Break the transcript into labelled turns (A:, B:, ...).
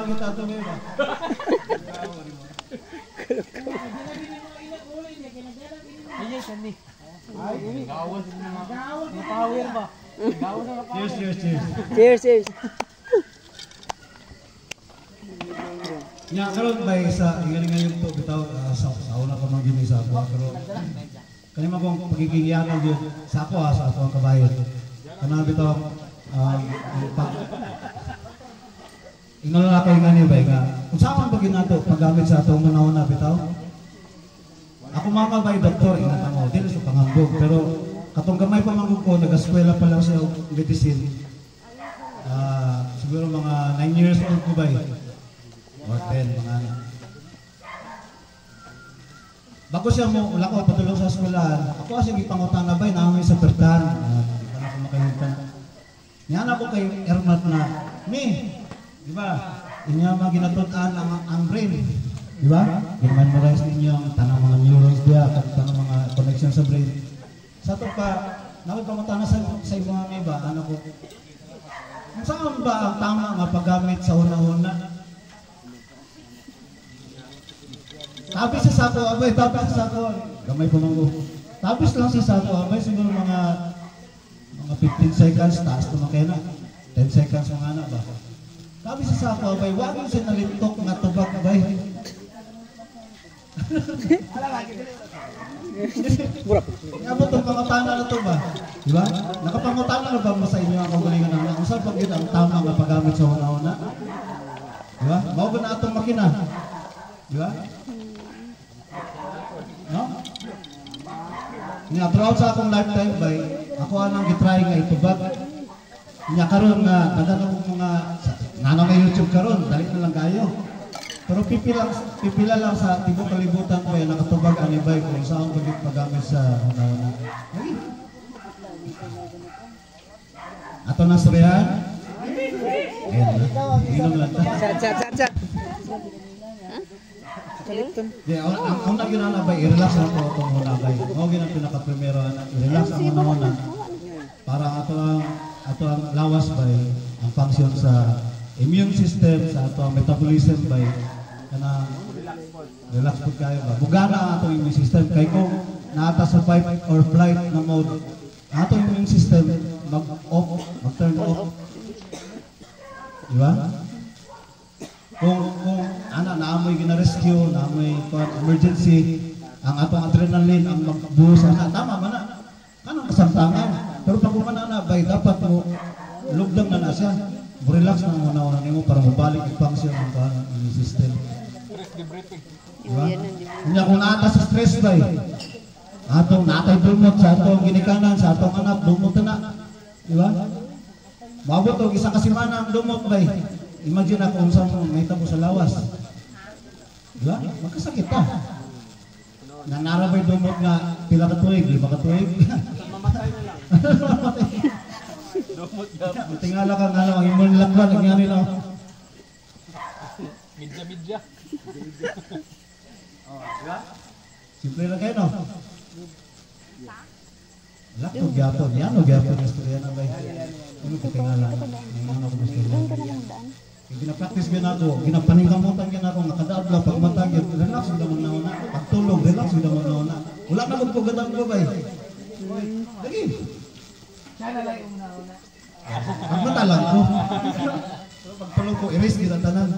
A: kita ito ngayon ba?
B: Ayan, sandi. Ay, gawas. Power ba? Gawas na power.
A: Cheers.
C: Cheers.
A: Nya karon bay sa ngayon to bitaw sa una pa man gini sa ako pero kani man kong pagigingyanan jud sa ako sa ako ang kabayo. Kana bitaw ingnon na kay ngani bay nga. Unsa man pag ginato paggamit sa atong una bitaw? Ako mga kabay doktor ingatan mo dili sa pangambog pero katong gamay pa man ko nag-eskwela pa lang sa medicine. Siguro mga 9 years old ko bay. Or 10, mga ano. Bago siya mo, wala ko patulong sa eskwelahan. Ako kasi ipangutang na ba, namin sa Bertan. Hindi pa na ako makayuntan. Niyan ako kay Ermat na, di ba? Inya mga ginatunan ang brain. Di ba? Gin-memorize ninyo ang tanang mga neurons diya, tanang mga connection sa brain. Sa ito pa, nakipangutang na sa mga iba, ano ko, saan ba ang tama nga paggamit sa una-una? Tapis sa sako, abay, gamay po nang tapis lang sa sako, abay, siguro mga 15 seconds, taas naman kayo na. 10 seconds mga anak ba? Tapis sa sako, abay, wag yung sinalitok nga tubak, abay. Nga mo itong pangutana na ito ba? Diba? Nakapangutana na ba mo sa inyo ang kagalingan ng anak? Saan pag yun ang tama nga paggamit sa una-una? Diba? Mao ba na itong makina? Diba? No? Nga, throughout sa akong lifetime bay, ako anang gitry nga itubag. Nga karon nga, nadala ko mga, nano nga YouTube karon, dali na lang kayo. Pero pipila lang sa tibok kalibutan ko yan, nakatubag ang ibay kung saan paggamit sa una-una. Okay. Ato na sabihan? Ayan na. Inom lang ta.
C: Chat. Kaliton.
A: Yeah, ang una ginanabay, i-relax na po itong hunabay. O ginang pinaka-primero, i-relax ang una-una. Para ato ang lawas bay, ang function sa immune system, sa ato ang metabolism bay, kana relax po kayo ba. Bugana ang ato immune system. Kaya kung naata sa fight or flight na mode, ato immune system mag-off, mag-turn off. Diba? Kung naamoy gina-rescue, naamoy emergency, ang atong adrenaline, ang magbuhos na, tama man na. Kanang kasamtangan. Pero pag umana na, bay, dapat mo, lugdang na siya. Relax na muna mo para mabalik ang function ng system. Diba? Kanya kung naata sa stress, bay, atong natay dumot sa atong ginikanan, sa atong anak, dumot na. Diba? Mabot o, isang kasimana ang dumot, bay. Imagine ako kung saan may tabo sa lawas. Diba? Magkasakit ka. Nanarabay dumot nga pila ka tuig, 5 ka tuig.
B: Mamatay na lang. Dumot ka.
A: Tingala ka nga lang, ang imong lakwan, nangyari lang.
B: Midya.
A: Diba? Simple lang kayo, no? Lakto gyapon. Yan o gyapon na istorya na bay. Ano ka tingala? Ngayon ako gusto nyo. Gina-practice din ako, ginapaningkamutan din ako, nakadaab lang, pagmatag yun, relax yung damang nauna, pagtulog, relax yung damang nauna. Wala na magpugadang ko ba eh. Lagi.
B: Sana lang yung nauna.
A: Pagmata lang ko. Pagtulog ko, erase kita tanan.